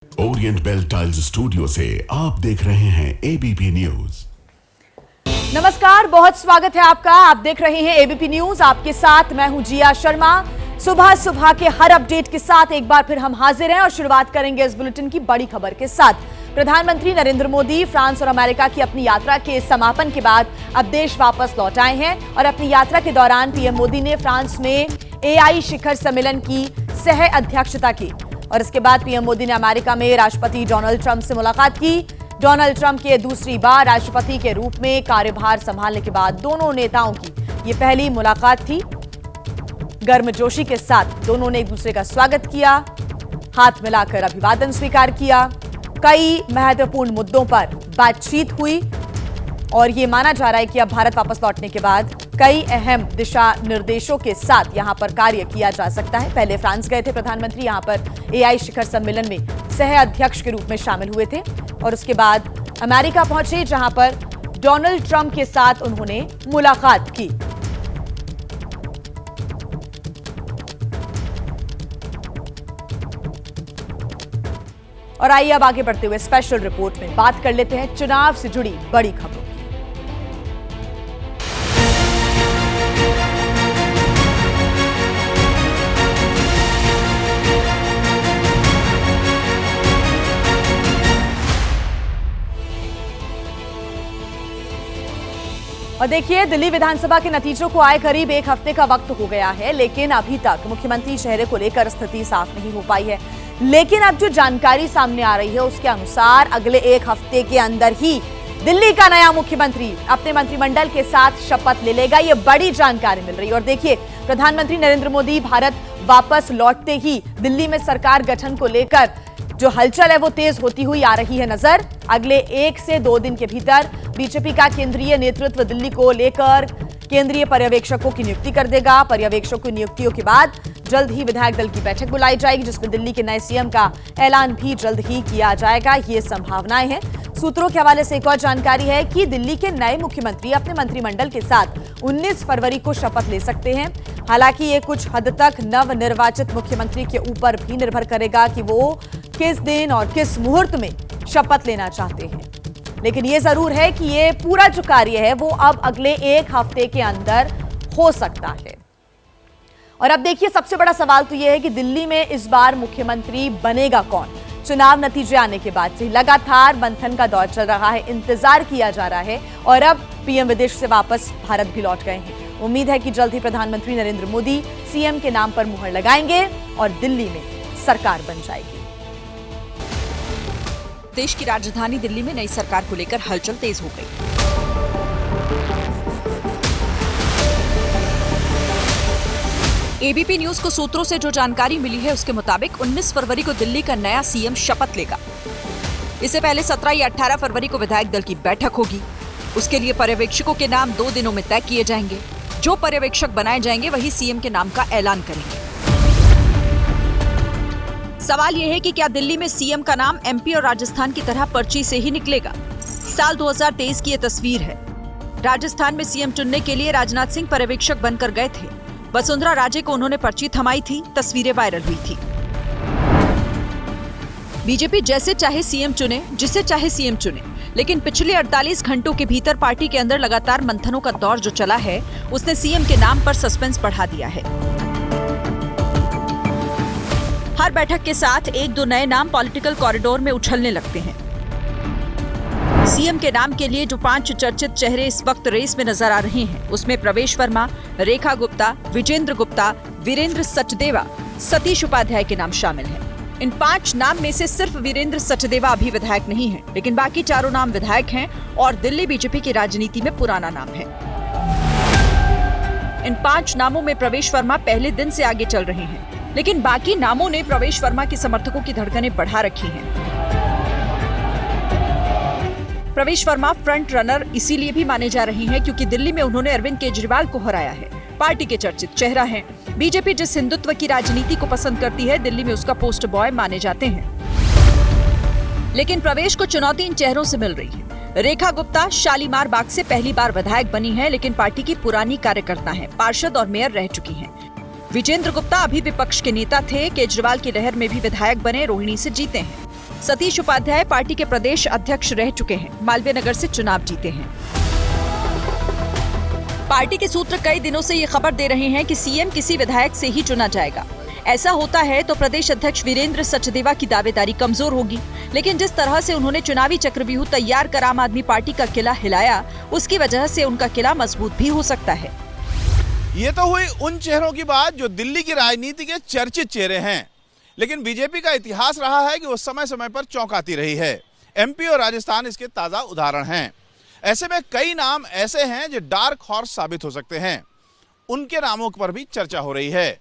Orient bell tiles studio से आप देख रहे हैं एबीपी न्यूज। नमस्कार, बहुत स्वागत है आपका। आप देख रहे हैं एबीपी न्यूज। आपके साथ मैं हूं जिया शर्मा। सुबह सुबह के हर अपडेट के साथ एक बार फिर हम हाजिर हैं और शुरुआत करेंगे इस बुलेटिन की बड़ी खबर के साथ। प्रधानमंत्री नरेंद्र मोदी फ्रांस और अमेरिका की अपनी यात्रा के समापन के बाद अब देश वापस लौट आए हैं और अपनी यात्रा के दौरान पीएम मोदी ने फ्रांस में एआई शिखर सम्मेलन की सह अध्यक्षता की और इसके बाद पीएम मोदी ने अमेरिका में राष्ट्रपति डोनाल्ड ट्रंप से मुलाकात की। डोनाल्ड ट्रंप के दूसरी बार राष्ट्रपति के रूप में कार्यभार संभालने के बाद दोनों नेताओं की ये पहली मुलाकात थी। गर्मजोशी के साथ दोनों ने एक दूसरे का स्वागत किया, हाथ मिलाकर अभिवादन स्वीकार किया। कई महत्वपूर्ण मुद्दों पर बातचीत हुई और ये माना जा रहा है कि अब भारत वापस लौटने के बाद कई अहम दिशा निर्देशों के साथ यहां पर कार्य किया जा सकता है। पहले फ्रांस गए थे प्रधानमंत्री, यहां पर एआई शिखर सम्मेलन में सह अध्यक्ष के रूप में शामिल हुए थे और उसके बाद अमेरिका पहुंचे जहां पर डोनाल्ड ट्रंप के साथ उन्होंने मुलाकात की। और आइए अब आगे बढ़ते हुए स्पेशल रिपोर्ट में बात कर लेते हैं चुनाव से जुड़ी बड़ी खबरों की। और देखिए, दिल्ली विधानसभा के नतीजों को आए करीब एक हफ्ते का वक्त हो गया है, लेकिन अभी तक मुख्यमंत्री चेहरे को लेकर स्थिति साफ नहीं हो पाई है। लेकिन अब जो जानकारी सामने आ रही है उसके अनुसार अगले एक हफ्ते के अंदर ही दिल्ली का नया मुख्यमंत्री अपने मंत्रिमंडल के साथ शपथ ले लेगा। ये बड़ी जानकारी मिल रही है। और देखिए, प्रधानमंत्री नरेंद्र मोदी भारत वापस लौटते ही दिल्ली में सरकार गठन को लेकर जो हलचल है वो तेज होती हुई आ रही है नजर। अगले 1 से 2 दिन के भीतर बीजेपी का केंद्रीय नेतृत्व दिल्ली को लेकर केंद्रीय पर्यवेक्षकों की नियुक्ति कर देगा। पर्यवेक्षकों की नियुक्तियों के बाद जल्द ही विधायक दल की बैठक बुलाई जाएगी, जिसमें दिल्ली के नए सीएम का ऐलान भी जल्द ही किया जाएगा। ये संभावनाएं हैं। सूत्रों के हवाले से एक और जानकारी है कि दिल्ली के नए मुख्यमंत्री अपने मंत्रिमंडल के साथ 19 फरवरी को शपथ ले सकते हैं। हालांकि ये कुछ हद तक नवनिर्वाचित मुख्यमंत्री के ऊपर भी निर्भर करेगा कि वो किस दिन और किस मुहूर्त में शपथ लेना चाहते हैं। लेकिन ये जरूर है कि ये पूरा जो कार्य है वो अब अगले एक हफ्ते के अंदर हो सकता है। और अब देखिए, सबसे बड़ा सवाल तो यह है कि दिल्ली में इस बार मुख्यमंत्री बनेगा कौन। चुनाव नतीजे आने के बाद से लगातार मंथन का दौर चल रहा है, इंतजार किया जा रहा है और अब पीएम विदेश से वापस भारत भी लौट गए हैं। उम्मीद है कि जल्द ही प्रधानमंत्री नरेंद्र मोदी सीएम के नाम पर मुहर लगाएंगे और दिल्ली में सरकार बन जाएगी। देश की राजधानी दिल्ली में नई सरकार को लेकर हलचल तेज हो गई। एबीपी न्यूज को सूत्रों से जो जानकारी मिली है उसके मुताबिक 19 फरवरी को दिल्ली का नया सीएम शपथ लेगा। इससे पहले 17 या 18 फरवरी को विधायक दल की बैठक होगी। उसके लिए पर्यवेक्षकों के नाम 2 दिनों में तय किए जाएंगे। जो पर्यवेक्षक बनाए जाएंगे वही सीएम के नाम का ऐलान करेंगे। सवाल यह है कि क्या दिल्ली में सीएम का नाम एमपी और राजस्थान की तरह पर्ची से ही निकलेगा। साल 2023 की यह तस्वीर है। राजस्थान में सीएम चुनने के लिए राजनाथ सिंह पर्यवेक्षक बनकर गए थे। वसुंधरा राजे को उन्होंने पर्ची थमाई थी, तस्वीरें वायरल हुई थी। बीजेपी जैसे चाहे सीएम चुने, जिसे चाहे सीएम चुने, लेकिन पिछले 48 घंटों के भीतर पार्टी के अंदर लगातार मंथनों का दौर जो चला है उसने सीएम के नाम पर सस्पेंस बढ़ा दिया है। हर बैठक के साथ 1-2 नए नाम पॉलिटिकल कॉरिडोर में उछलने लगते हैं। सीएम के नाम के लिए जो 5 चर्चित चेहरे इस वक्त रेस में नजर आ रहे हैं उसमें प्रवेश वर्मा, रेखा गुप्ता, विजेंद्र गुप्ता, वीरेंद्र सचदेवा, सतीश उपाध्याय के नाम शामिल हैं। इन 5 नाम में से सिर्फ वीरेंद्र सचदेवा अभी विधायक नहीं है, लेकिन बाकी चारों नाम विधायक हैं और दिल्ली बीजेपी की राजनीति में पुराना नाम है। इन 5 नामों में प्रवेश वर्मा पहले दिन से आगे चल रहे हैं, लेकिन बाकी नामों ने प्रवेश वर्मा के समर्थकों की धड़कनें बढ़ा रखी हैं। प्रवेश वर्मा फ्रंट रनर इसीलिए भी माने जा रहे हैं क्योंकि दिल्ली में उन्होंने अरविंद केजरीवाल को हराया है। पार्टी के चर्चित चेहरा हैं। बीजेपी जिस हिंदुत्व की राजनीति को पसंद करती है, दिल्ली में उसका पोस्टर बॉय माने जाते हैं। लेकिन प्रवेश को चुनौती इन चेहरों से मिल रही है। रेखा गुप्ता शालीमार बाग से पहली बार विधायक बनी है, लेकिन पार्टी की पुरानी कार्यकर्ता है, पार्षद और मेयर रह चुकी हैं। विजेंद्र गुप्ता अभी विपक्ष के नेता थे, केजरीवाल की लहर में भी विधायक बने, रोहिणी से जीते हैं। सतीश उपाध्याय पार्टी के प्रदेश अध्यक्ष रह चुके हैं, मालवीय नगर से चुनाव जीते हैं। पार्टी के सूत्र कई दिनों से ये खबर दे रहे हैं कि सीएम किसी विधायक से ही चुना जाएगा। ऐसा होता है तो प्रदेश अध्यक्ष वीरेंद्र सचदेवा की दावेदारी कमजोर होगी, लेकिन जिस तरह से उन्होंने चुनावी चक्रव्यूह तैयार कर आम आदमी पार्टी का किला हिलाया, उसकी वजह से उनका किला मजबूत भी हो सकता है। ये तो हुई उन चेहरों की बात जो दिल्ली की राजनीति के चर्चित चेहरे हैं, लेकिन बीजेपी का इतिहास रहा है कि वो समय समय पर चौंकाती रही है। एमपी और राजस्थान इसके ताजा उदाहरण हैं। ऐसे में कई नाम ऐसे हैं जो डार्क हॉर्स साबित हो सकते हैं। उनके नामों पर भी चर्चा हो रही है।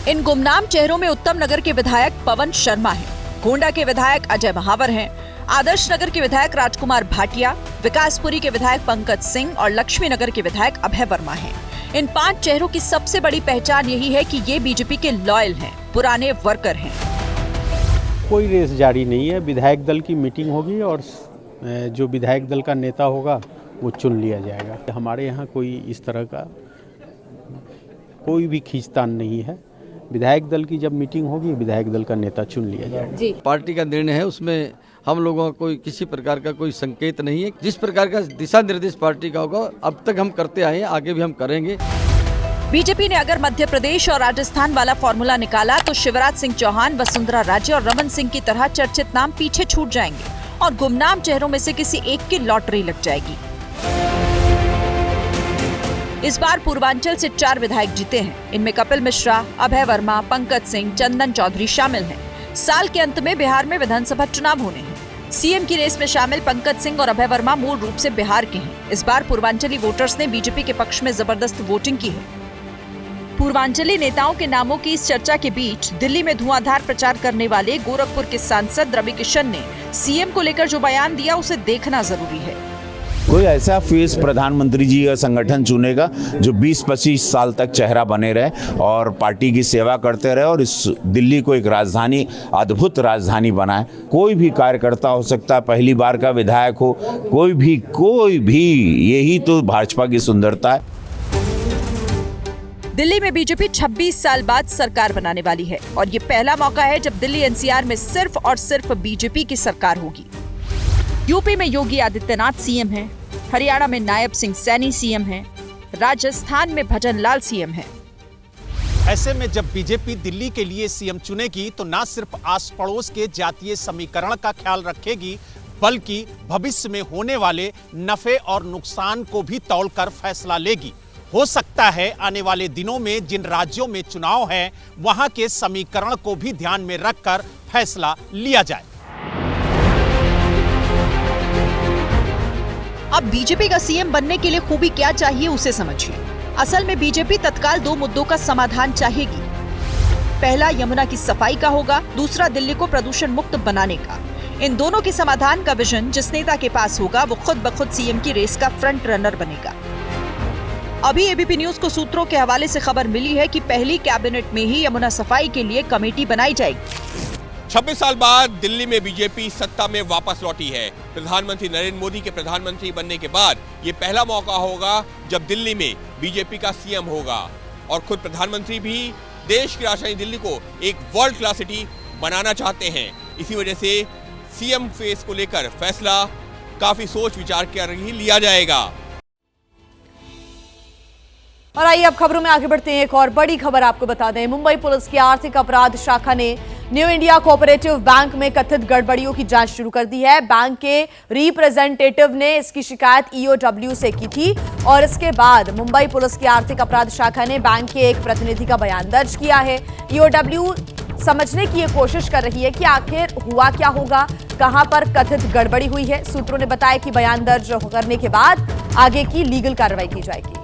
इन गुमनाम चेहरों में उत्तम नगर के विधायक पवन शर्मा हैं, गोंडा के विधायक अजय महावर हैं, आदर्श नगर के विधायक राजकुमार भाटिया, विकासपुरी के विधायक पंकज सिंह और लक्ष्मी नगर के विधायक अभय वर्मा हैं। इन 5 चेहरों की सबसे बड़ी पहचान यही है कि ये बीजेपी के लॉयल हैं, पुराने वर्कर हैं। कोई रेस जारी नहीं है। विधायक दल की मीटिंग होगी और जो विधायक दल का नेता होगा वो चुन लिया जाएगा। हमारे यहाँ कोई इस तरह का कोई भी खींचतान नहीं है। विधायक दल की जब मीटिंग होगी, विधायक दल का नेता चुन लिया जाएगा। जी, पार्टी का निर्णय है, उसमें हम लोगों का कोई किसी प्रकार का कोई संकेत नहीं है। जिस प्रकार का दिशा निर्देश पार्टी का होगा अब तक हम करते आए हैं, आगे भी हम करेंगे। बीजेपी ने अगर मध्य प्रदेश और राजस्थान वाला फॉर्मूला निकाला तो शिवराज सिंह चौहान, वसुंधरा राजे और रमन सिंह की तरह चर्चित नाम पीछे छूट जाएंगे और गुमनाम चेहरों में से किसी एक की लॉटरी लग जाएगी। इस बार पूर्वांचल से 4 विधायक जीते हैं। इनमें कपिल मिश्रा, अभय वर्मा, पंकज सिंह, चंदन चौधरी शामिल हैं। साल के अंत में बिहार में विधानसभा चुनाव होने हैं। सीएम की रेस में शामिल पंकज सिंह और अभय वर्मा मूल रूप से बिहार के हैं। इस बार पूर्वांचली वोटर्स ने बीजेपी के पक्ष में जबरदस्त वोटिंग की है। पूर्वांचली नेताओं के नामों की इस चर्चा के बीच दिल्ली में धुआंधार प्रचार करने वाले गोरखपुर के सांसद रवि किशन ने सीएम को लेकर जो बयान दिया उसे देखना जरूरी है। कोई ऐसा फेस प्रधानमंत्री जी का संगठन चुनेगा जो 20-25 साल तक चेहरा बने रहे और पार्टी की सेवा करते रहे और इस दिल्ली को एक राजधानी, अद्भुत राजधानी बनाए। कोई भी कार्यकर्ता हो सकता है, पहली बार का विधायक हो, कोई भी, यही तो भाजपा की सुंदरता है। दिल्ली में बीजेपी 26 साल बाद सरकार बनाने वाली है और ये पहला मौका है जब दिल्ली एनसीआर में सिर्फ और सिर्फ बीजेपी की सरकार होगी। यूपी में योगी आदित्यनाथ सीएम हैं, हरियाणा में नायब सिंह सैनी सीएम हैं, राजस्थान में भजन लाल सीएम हैं। ऐसे में जब बीजेपी दिल्ली के लिए सीएम चुनेगी तो न सिर्फ आस पड़ोस के जातीय समीकरण का ख्याल रखेगी, बल्कि भविष्य में होने वाले नफे और नुकसान को भी तौलकर फैसला लेगी। हो सकता है आने वाले दिनों में जिन राज्यों में चुनाव है वहां के समीकरण को भी ध्यान में रखकर फैसला लिया जाए। अब बीजेपी का सीएम बनने के लिए खूबी क्या चाहिए उसे समझिए। असल में बीजेपी तत्काल 2 मुद्दों का समाधान चाहेगी। पहला यमुना की सफाई का होगा, दूसरा दिल्ली को प्रदूषण मुक्त बनाने का। इन दोनों के समाधान का विजन जिस नेता के पास होगा वो खुद ब खुद सीएम की रेस का फ्रंट रनर बनेगा। अभी एबीपी न्यूज को सूत्रों के हवाले से खबर मिली है कि पहली कैबिनेट में ही यमुना सफाई के लिए कमेटी बनाई जाएगी। 26 साल बाद दिल्ली में बीजेपी सत्ता में वापस लौटी है। प्रधानमंत्री नरेंद्र मोदी के प्रधानमंत्री बनने के बाद ये पहला मौका होगा जब दिल्ली में बीजेपी का सीएम होगा और खुद प्रधानमंत्री भी देश की राजधानी दिल्ली को एक वर्ल्ड क्लास सिटी बनाना चाहते हैं। इसी वजह से सीएम फेस को लेकर फैसला काफी सोच विचार कर ही लिया जाएगा। और आइए अब खबरों में आगे बढ़ते हैं। एक और बड़ी खबर आपको बता दें, मुंबई पुलिस की आर्थिक अपराध शाखा ने न्यू इंडिया कोऑपरेटिव बैंक में कथित गड़बड़ियों की जांच शुरू कर दी है। बैंक के रिप्रेजेंटेटिव ने इसकी शिकायत ईओडब्ल्यू से की थी और इसके बाद मुंबई पुलिस की आर्थिक अपराध शाखा ने बैंक के एक प्रतिनिधि का बयान दर्ज किया है। ईओडब्ल्यू समझने की ये कोशिश कर रही है कि आखिर हुआ क्या होगा, कहां पर कथित गड़बड़ी हुई है। सूत्रों ने बताया कि बयान दर्ज करने के बाद आगे की लीगल कार्रवाई की जाएगी।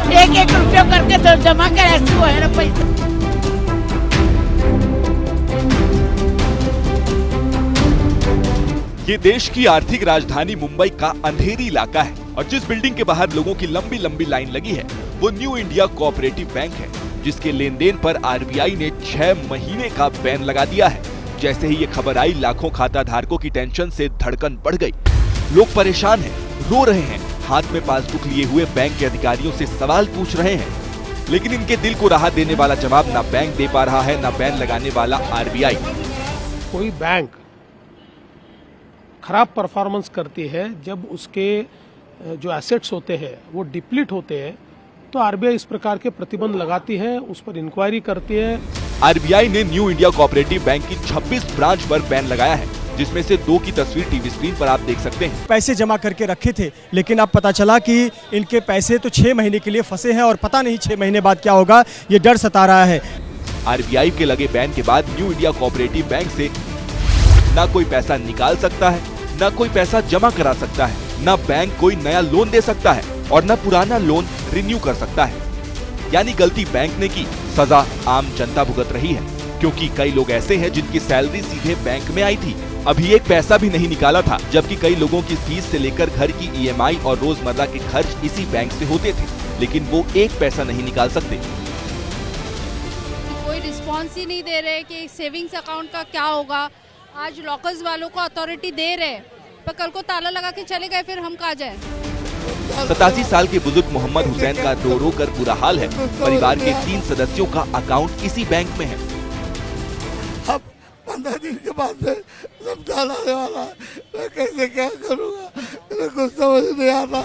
1-1 रुपया करके तो जमा कर ऐसे है ना पैसा। ये देश की आर्थिक राजधानी मुंबई का अंधेरी इलाका है और जिस बिल्डिंग के बाहर लोगों की लंबी लंबी लाइन लगी है वो न्यू इंडिया कोऑपरेटिव बैंक है, जिसके लेन देन पर आरबीआई ने 6 महीने का बैन लगा दिया है। जैसे ही ये खबर आई, लाखों खाता धारकों की टेंशन से धड़कन बढ़ गई। लोग परेशान हैं, रो रहे हैं, हाथ में पासबुक लिए हुए बैंक के अधिकारियों से सवाल पूछ रहे हैं। लेकिन इनके दिल को राहत देने वाला जवाब ना बैंक दे पा रहा है, ना बैन लगाने वाला आरबीआई। कोई बैंक खराब परफॉर्मेंस करती है, जब उसके जो एसेट्स होते हैं वो डिप्लीट होते हैं, तो आरबीआई इस प्रकार के प्रतिबंध लगाती है, उस पर इंक्वायरी करती है। आरबीआई ने न्यू इंडिया कोऑपरेटिव बैंक की 26 ब्रांच पर बैन लगाया है, जिसमें से 2 की तस्वीर टीवी स्क्रीन पर आप देख सकते हैं। पैसे जमा करके रखे थे, लेकिन अब पता चला कि इनके पैसे तो 6 महीने के लिए फंसे हैं और पता नहीं 6 महीने बाद क्या होगा, ये डर सता रहा है। आरबीआई के लगे बैन के बाद न्यू इंडिया कोऑपरेटिव बैंक से न कोई पैसा निकाल सकता है, न कोई पैसा जमा करा सकता है, न बैंक कोई नया लोन दे सकता है और न पुराना लोन रिन्यू कर सकता है। यानी गलती बैंक ने की, सजा आम जनता भुगत रही है, क्योंकि कई लोग ऐसे हैं जिनकी सैलरी सीधे बैंक में आई थी, अभी एक पैसा भी नहीं निकाला था, जबकि कई लोगों की फीस से लेकर घर की ईएमआई और रोजमर्रा के खर्च इसी बैंक से होते थे, लेकिन वो एक पैसा नहीं निकाल सकते। कोई रिस्पॉन्स ही नहीं दे रहे कि सेविंग्स अकाउंट का क्या होगा। आज लॉकर्स वालों को अथॉरिटी दे रहे, पर कल को ताला लगा के चले गए, फिर हम कहाँ जाए। 87 साल के बुजुर्ग मोहम्मद हुसैन का रो रो कर बुरा हाल है। परिवार के 3 सदस्यों का अकाउंट इसी बैंक में है। अब 15 दिन के बाद सब ताला आने वाला है, मैं कैसे क्या करूँगा, मुझे कुछ समझ नहीं आता।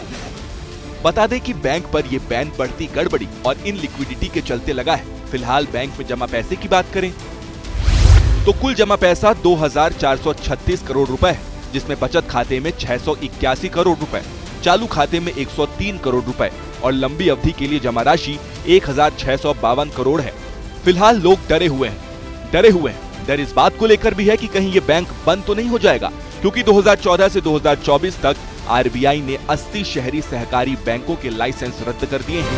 बता दें कि बैंक पर ये बैन बढ़ती गड़बड़ी और इन लिक्विडिटी के चलते लगा है। फिलहाल बैंक में जमा पैसे की बात करें तो कुल जमा पैसा 2436 करोड़ रुपए है, जिसमें बचत खाते में 681 करोड़ रुपए, चालू खाते में 103 करोड़ रुपए और लंबी अवधि के लिए जमा राशि 1652 करोड़ है। फिलहाल लोग डरे हुए हैं। डर इस बात को लेकर भी है कि कहीं ये बैंक बंद तो नहीं हो जाएगा, क्योंकि 2014 से 2024 तक आरबीआई ने 80 शहरी सहकारी बैंकों के लाइसेंस रद्द कर दिए हैं।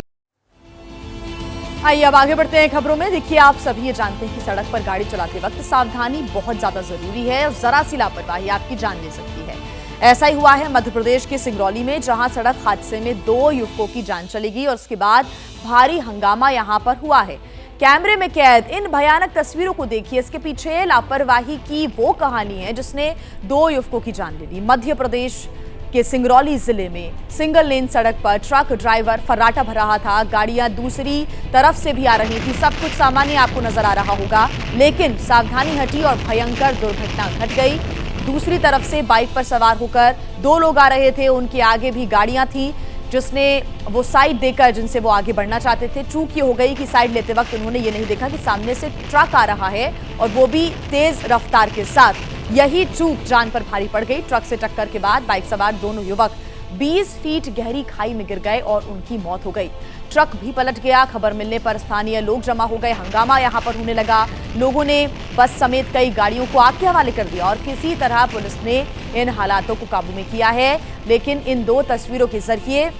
आइए अब आगे बढ़ते हैं खबरों में। देखिए, आप सभी ये जानते हैं कि सड़क पर गाड़ी चलाते वक्त सावधानी बहुत ज्यादा जरूरी है और जरा सी लापरवाही आपकी जान ले सकती है। ऐसा ही हुआ है मध्य प्रदेश के सिंगरौली में, जहां सड़क हादसे में 2 युवकों की जान चली गई और उसके बाद भारी हंगामा यहां पर हुआ है। कैमरे में कैद इन भयानक तस्वीरों को देखिए। इसके पीछे लापरवाही की वो कहानी है जिसने 2 युवकों की जान ले ली। मध्य प्रदेश के सिंगरौली जिले में सिंगल लेन सड़क पर ट्रक ड्राइवर फर्राटा भर रहा था, गाड़ियां दूसरी तरफ से भी आ रही थी। सब कुछ सामान्य आपको नजर आ रहा होगा, लेकिन सावधानी हटी और भयंकर दुर्घटना घट गई। दूसरी तरफ से बाइक पर सवार होकर 2 लोग आ रहे थे, उनके आगे भी गाड़ियां थी जिसने वो साइड देकर जिनसे वो आगे बढ़ना चाहते थे। चूक ये हो गई कि साइड लेते वक्त उन्होंने ये नहीं देखा कि सामने से ट्रक आ रहा है और वो भी तेज रफ्तार के साथ। यही चूक जान पर भारी पड़ गई। ट्रक से टक्कर के बाद बाइक सवार दोनों युवक 20 फीट गहरी खाई में गिर गए और उनकी मौत हो गई। ट्रक भी पलट गया। खबर मिलने पर स्थानीय लोग जमा हो गए, हंगामा यहां पर होने लगा। लोगों ने बस समेत कई गाड़ियों को आग के हवाले कर दिया और किसी तरह पुलिस ने इन हालातों को काबू में किया है। लेकिन इन 2 तस्वीरों के जरिए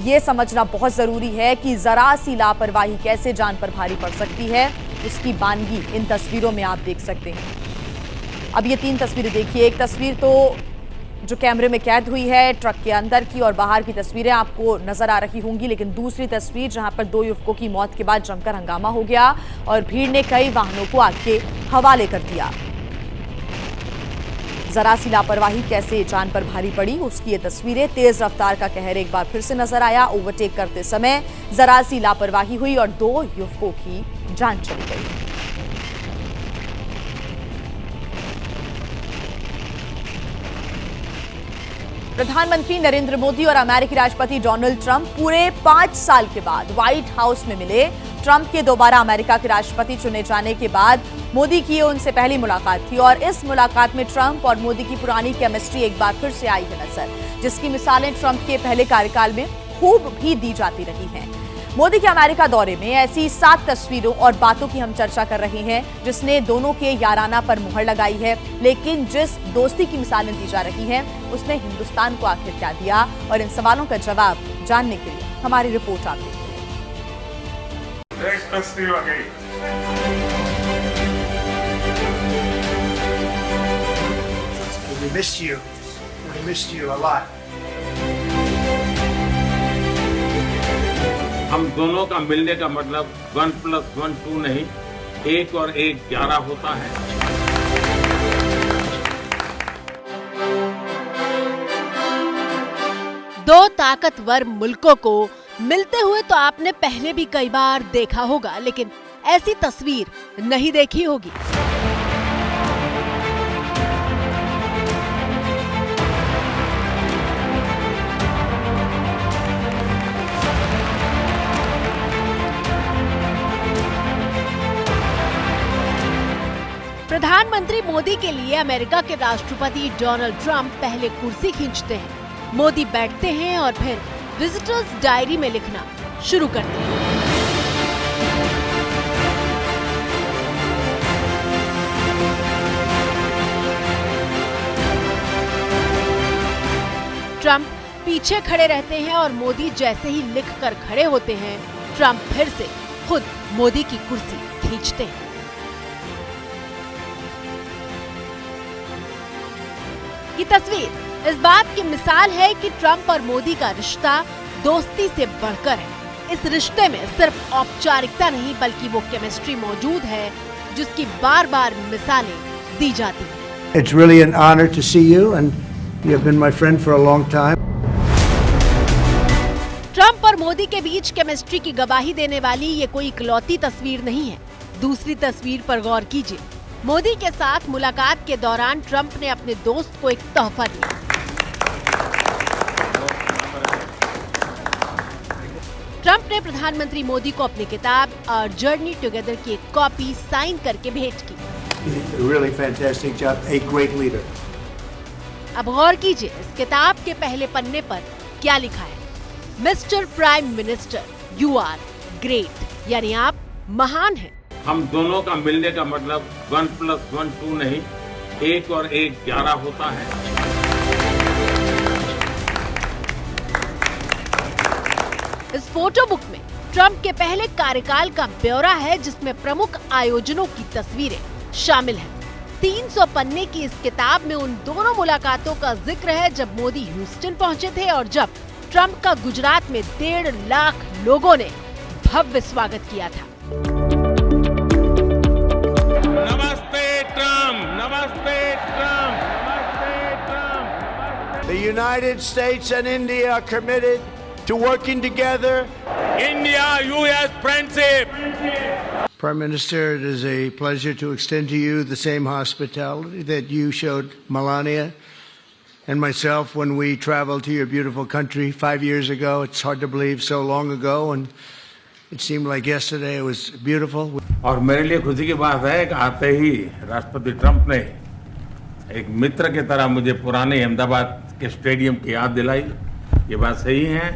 ये समझना बहुत जरूरी है कि जरा सी लापरवाही कैसे जान पर भारी पड़ सकती है, उसकी बानगी इन तस्वीरों में आप देख सकते हैं। अब ये 3 तस्वीरें देखिए। एक तस्वीर तो जो कैमरे में कैद हुई है ट्रक के अंदर की और बाहर की तस्वीरें आपको नजर आ रही होंगी, लेकिन दूसरी तस्वीर जहां पर 2 युवकों की मौत के बाद जमकर हंगामा हो गया और भीड़ ने कई वाहनों को आग के हवाले कर दिया। जरा सी लापरवाही कैसे जान पर भारी पड़ी, उसकी ये तस्वीरें। तेज रफ्तार का कहर एक बार फिर से नजर आया। ओवरटेक करते समय जरा सी लापरवाही हुई और 2 युवकों की जान चली गई। प्रधानमंत्री नरेंद्र मोदी और अमेरिकी राष्ट्रपति डोनाल्ड ट्रंप पूरे 5 साल के बाद व्हाइट हाउस में मिले। ट्रंप के दोबारा अमेरिका के राष्ट्रपति चुने जाने के बाद मोदी की उनसे पहली मुलाकात थी और इस मुलाकात में ट्रंप और मोदी की पुरानी केमिस्ट्री एक बार फिर से आई है नजर, जिसकी मिसालें ट्रंप के पहले कार्यकाल में खूब भी दी जाती रही हैं। मोदी के अमेरिका दौरे में ऐसी 7 तस्वीरों और बातों की हम चर्चा कर रहे हैं जिसने दोनों के याराना पर मुहर लगाई है। लेकिन जिस दोस्ती की मिसालें दी जा रही हैं उसने हिंदुस्तान को आखिर क्या दिया, और इन सवालों का जवाब जानने के लिए हमारी रिपोर्ट आप देखिए। We missed you a lot. हम दोनों का मिलने का मतलब 1 + 1 2 नहीं, 1 और 1 11 होता है। दो ताकतवर मुल्कों को मिलते हुए तो आपने पहले भी कई बार देखा होगा, लेकिन ऐसी तस्वीर नहीं देखी होगी। प्रधानमंत्री मोदी के लिए अमेरिका के राष्ट्रपति डोनाल्ड ट्रंप पहले कुर्सी खींचते हैं, मोदी बैठते हैं और फिर विजिटर्स डायरी में लिखना शुरू करते हैं। ट्रंप पीछे खड़े रहते हैं और मोदी जैसे ही लिखकर खड़े होते हैं, ट्रंप फिर से खुद मोदी की कुर्सी खींचते हैं। ये तस्वीर इस बात की मिसाल है कि ट्रंप और मोदी का रिश्ता दोस्ती से बढ़कर है। इस रिश्ते में सिर्फ औपचारिकता नहीं बल्कि वो केमिस्ट्री मौजूद है जिसकी बार बार मिसालें दी जाती हैं। It's really an honor to see you and you have been my friend for a long time. Trump और मोदी के बीच केमिस्ट्री की गवाही देने वाली ये कोई इकलौती तस्वीर नहीं है। दूसरी तस्वीर पर गौर कीजिए। मोदी के साथ मुलाकात के दौरान ट्रंप ने अपने दोस्त को एक तोहफा दिया। ट्रंप ने प्रधानमंत्री मोदी को अपनी किताब और जर्नी टुगेदर की एक कॉपी साइन करके भेंट की। Really fantastic job, a great leader. अब गौर कीजिए इस किताब के पहले पन्ने पर क्या लिखा है। Mister prime minister, you are great, यानी आप महान हैं। हम दोनों का मिलने का मतलब 1+1 2 नहीं, 1 और 1 11 होता है। इस फोटो बुक में ट्रंप के पहले कार्यकाल का ब्यौरा है जिसमें प्रमुख आयोजनों की तस्वीरें शामिल हैं। 300 पन्ने की इस किताब में उन दोनों मुलाकातों का जिक्र है जब मोदी ह्यूस्टन पहुंचे थे और जब ट्रंप का गुजरात में 1.5 लाख लोगों ने भव्य स्वागत किया था। The United States and India are committed to working together. India-US friendship. Prime Minister, it is a pleasure to extend to you the same hospitality that you showed Melania and myself when we traveled to your beautiful country 5 years ago. It's hard to believe so long ago, and it seemed like yesterday. It was beautiful. और मेरे लिए खुशी की बात है कि आते ही राष्ट्रपति ट्रंप ने एक मित्र की तरह मुझे पुराने अहमदाबाद के स्टेडियम की याद दिलाई। ये बात सही है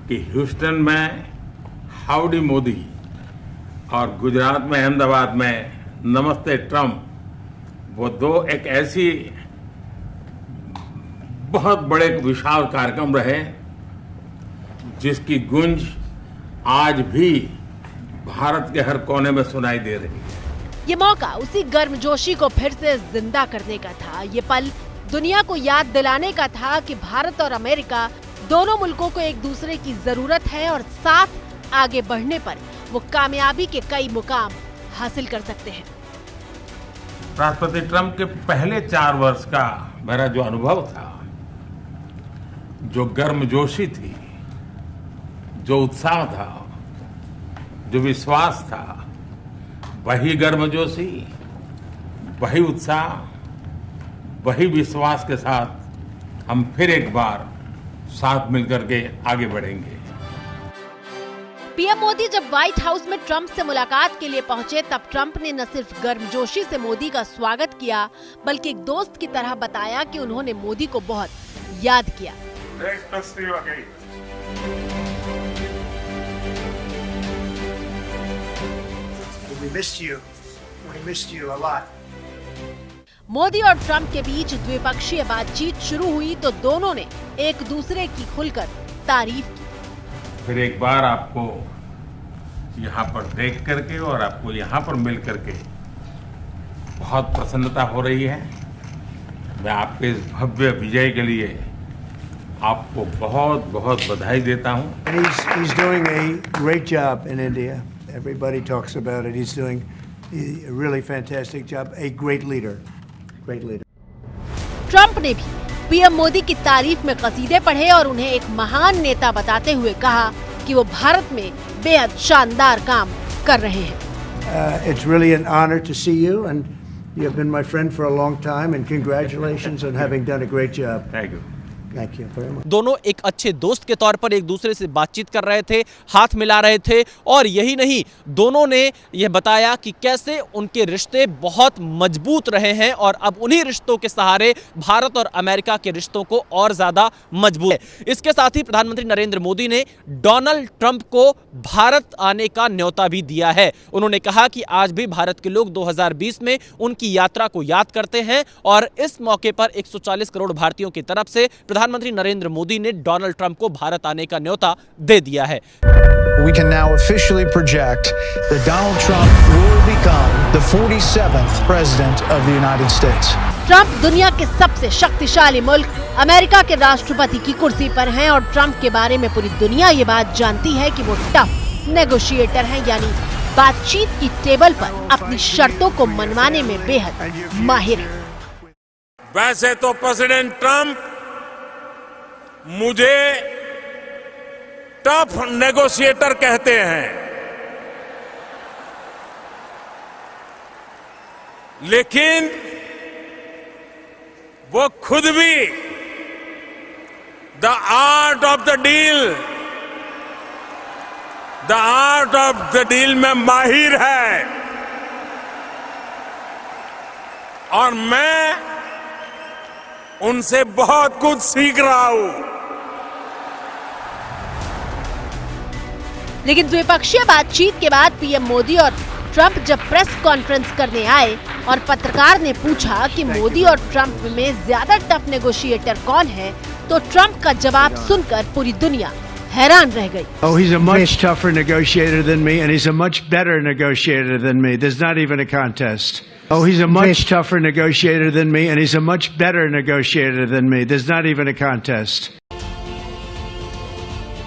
कि ह्यूस्टन में हाउडी मोदी और गुजरात में अहमदाबाद में नमस्ते ट्रंप, वो दो एक ऐसी बहुत बड़े विशाल कार्यक्रम रहे जिसकी गूंज आज भी भारत के हर कोने में सुनाई दे रही है। ये मौका उसी गर्मजोशी को फिर से जिंदा करने का था। ये पल दुनिया को याद दिलाने का था कि भारत और अमेरिका दोनों मुल्कों को एक दूसरे की जरूरत है और साथ आगे बढ़ने पर वो कामयाबी के कई मुकाम हासिल कर सकते हैं। राष्ट्रपति ट्रंप के पहले 4 वर्ष का मेरा जो अनुभव था, जो गर्मजोशी थी, जो उत्साह था, जो विश्वास था, वही गर्मजोशी, वही उत्साह, वही विश्वास के साथ हम फिर एक बार साथ मिलकर के आगे बढ़ेंगे। पीएम मोदी जब व्हाइट हाउस में ट्रंप से मुलाकात के लिए पहुंचे तब ट्रंप ने न सिर्फ गर्मजोशी से मोदी का स्वागत किया बल्कि एक दोस्त की तरह बताया कि उन्होंने मोदी को बहुत याद किया। We missed you. We missed you a lot. Modi और ट्रंप के बीच द्विपक्षीय बातचीत शुरू हुई तो दोनों ने एक दूसरे की खुलकर तारीफ की। फिर एक बार आपको यहाँ पर देख करके और आपको यहाँ पर मिल करके बहुत प्रसन्नता हो रही है। मैं आपके इस भव्य विजय के लिए आपको बहुत बहुत बधाई देता हूँ। He's doing a great job in India. Everybody talks about it. He's doing a really fantastic job. A great leader. Great leader. Trump ने भी पीएम मोदी की तारीफ में कसीदे पढ़े और उन्हें एक महान नेता बताते हुए कहा जबकि वो भारत में बेहद शानदार काम कर रहे हैं। It's really an honor to see you, and you have been my friend for a long time, and congratulations on having done a great job. Thank you. Thank you very much. दोनों एक अच्छे दोस्त के तौर पर एक दूसरे से बातचीत कर रहे थे, हाथ मिला रहे थे, और यही नहीं, दोनों ने यह बताया कि कैसे उनके रिश्ते बहुत मजबूत रहे हैं और अब उन्हीं रिश्तों के सहारे भारत और अमेरिका के रिश्तों को और ज्यादा मजबूत है। इसके साथ ही प्रधानमंत्री नरेंद्र मोदी ने डोनाल्ड ट्रंप को भारत आने का न्योता भी दिया है। उन्होंने कहा कि आज भी भारत के लोग 2020 में उनकी यात्रा को याद करते हैं और इस मौके पर 140 करोड़ भारतीयों की तरफ से प्रधानमंत्री नरेंद्र मोदी ने डोनाल्ड ट्रंप को भारत आने का न्योता दे दिया है। We can now officially project that Donald Trump will become the 47th president of the United States. Trump दुनिया के सबसे शक्तिशाली मुल्क अमेरिका के राष्ट्रपति की कुर्सी पर हैं और ट्रंप के बारे में पूरी दुनिया ये बात जानती है कि वो टफ नेगोशिएटर हैं, यानी बातचीत की टेबल पर अपनी शर्तों को मनवाने में बेहद माहिर हैं। वैसे तो प्रेसिडेंट ट्रंप मुझे टफ नेगोशिएटर कहते हैं, लेकिन वो खुद भी the art of the deal में माहिर है और मैं उनसे बहुत कुछ सीख रहा हूं। लेकिन द्विपक्षीय बातचीत के बाद पीएम मोदी और ट्रंप जब प्रेस कॉन्फ्रेंस करने आए और पत्रकार ने पूछा कि मोदी और ट्रंप में ज्यादा टफ नेगोशिएटर कौन है, तो ट्रंप का जवाब सुनकर पूरी दुनिया हैरान रह गई। Oh, he's a much tougher negotiator than me, and he's a much better negotiator than me. There's not even a contest. Oh, he's a much tougher negotiator than me, and he's a much better negotiator than me. There's not even a contest.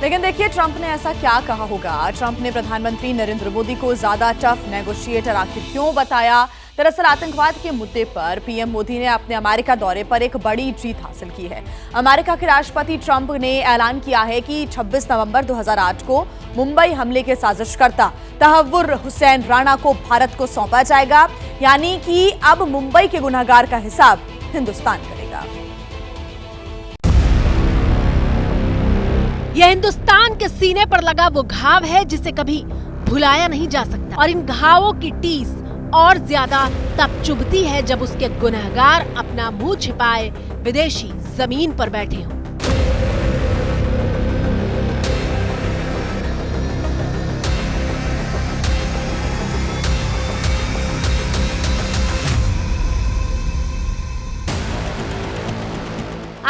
लेकिन देखिए Trump ने ऐसा क्या कहा होगा। Trump ने प्रधानमंत्री नरेंद्र मोदी को ज्यादा टफ नेगोशिएटर आखिर क्यों बताया? दरअसल आतंकवाद के मुद्दे पर पीएम मोदी ने अपने अमेरिका दौरे पर एक बड़ी जीत हासिल की है। अमेरिका के राष्ट्रपति ट्रंप ने ऐलान किया है कि 26 नवंबर 2008 को मुंबई हमले के साजिशकर्ता तहव्वुर हुसैन राणा को भारत को सौंपा जाएगा, यानी कि अब मुंबई के गुनहगार का हिसाब हिंदुस्तान करेगा। यह हिंदुस्तान के सीने पर लगा वो घाव है जिसे कभी भुलाया नहीं जा सकता, और इन घावों की टीस और ज्यादा तब चुभती है जब उसके गुनहगार अपना मुंह छिपाए विदेशी जमीन पर बैठे हों।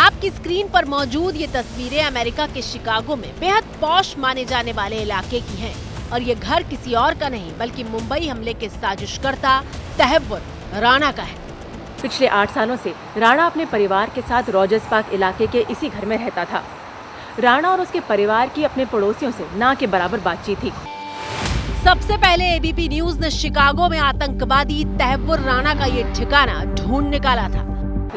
आपकी स्क्रीन पर मौजूद ये तस्वीरें अमेरिका के शिकागो में बेहद पॉश माने जाने वाले इलाके की हैं, और ये घर किसी और का नहीं बल्कि मुंबई हमले के साजिशकर्ता तहव्वुर राणा का है। पिछले 8 सालों से राणा अपने परिवार के साथ रॉजर्स पार्क इलाके के इसी घर में रहता था। राणा और उसके परिवार की अपने पड़ोसियों से ना के बराबर बातचीत थी। सबसे पहले एबीपी न्यूज ने शिकागो में आतंकवादी तहव्वुर राणा का ये ठिकाना ढूंढ निकाला था।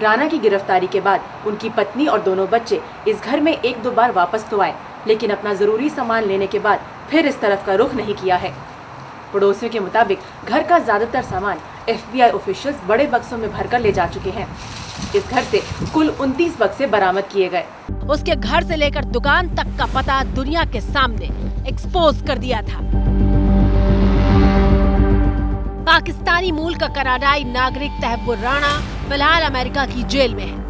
राणा की गिरफ्तारी के बाद उनकी पत्नी और दोनों बच्चे इस घर में 1-2 बार वापस तो आए, लेकिन अपना जरूरी सामान लेने के बाद फिर इस तरफ का रुख नहीं किया है। पड़ोसियों के मुताबिक घर का ज्यादातर सामान FBI ऑफिशियल्स बड़े बक्सों में भरकर ले जा चुके हैं। इस घर से कुल 29 बक्से बरामद किए गए। उसके घर से लेकर दुकान तक का पता दुनिया के सामने एक्सपोज कर दिया था। पाकिस्तानी मूल का कनाडाई नागरिक तहव्वुर राणा फिलहाल अमेरिका की जेल में है।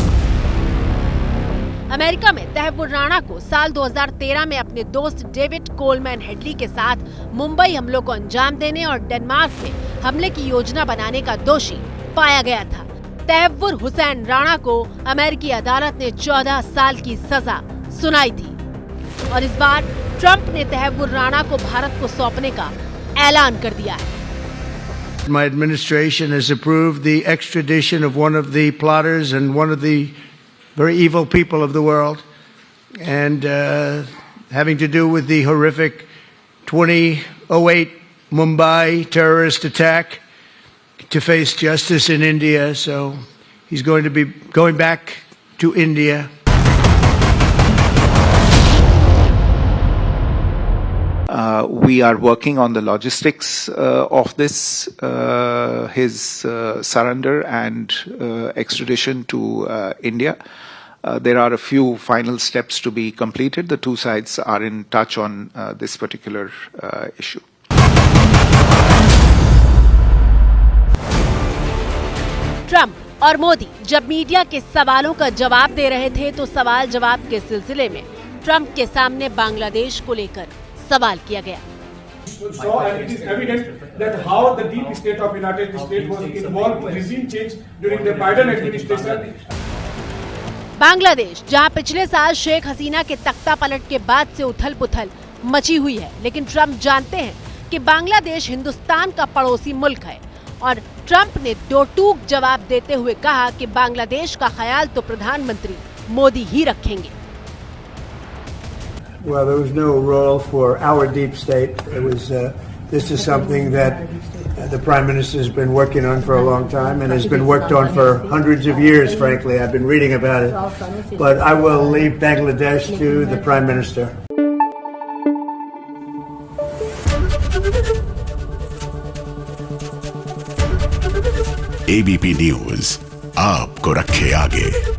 अमेरिका में तहव्वुर राणा को साल 2013 में अपने दोस्त डेविड कोलमैन हेडली के साथ मुंबई हमलों को अंजाम देने और डेनमार्क में हमले की योजना बनाने का दोषी पाया गया था। तहव्वुर हुसैन राणा को अमेरिकी अदालत ने 14 साल की सजा सुनाई थी, और इस बार ट्रंप ने तहव्वुर राणा को भारत को सौंपने का ऐलान कर दिया है। My administration has approved the extradition of one of the plotters and one of the very evil people of the world, and having to do with the horrific 2008 Mumbai terrorist attack, to face justice in India. So he's going to be going back to India. We are working on the logistics of this, his surrender and extradition to India. There are a few final steps to be completed. The two sides are in touch on this particular issue. Trump और मोदी जब media के सवालों का जवाब दे रहे थे तो सवाल जवाब के सिलसिले में ट्रंप के सामने बांग्लादेश को लेकर सवाल किया गया। And it is evident that how the deep state of United States was involved in regime change during the Biden administration. Bangladesh, जहां पिछले साल शेख हसीना के तख्ता पलट के बाद से उथल पुथल मची हुई है, लेकिन ट्रंप जानते हैं कि बांग्लादेश हिंदुस्तान का पड़ोसी मुल्क है और ट्रंप ने दो टूक जवाब देते हुए कहा कि बांग्लादेश का ख्याल तो प्रधानमंत्री मोदी ही रखेंगे। Well, there was no role for our deep state. It was this is something that the Prime Minister has been working on for a long time and has been worked on for hundreds of years, frankly. I've been reading about it. But I will leave Bangladesh to the Prime Minister. ABP news आपको रखे आगे।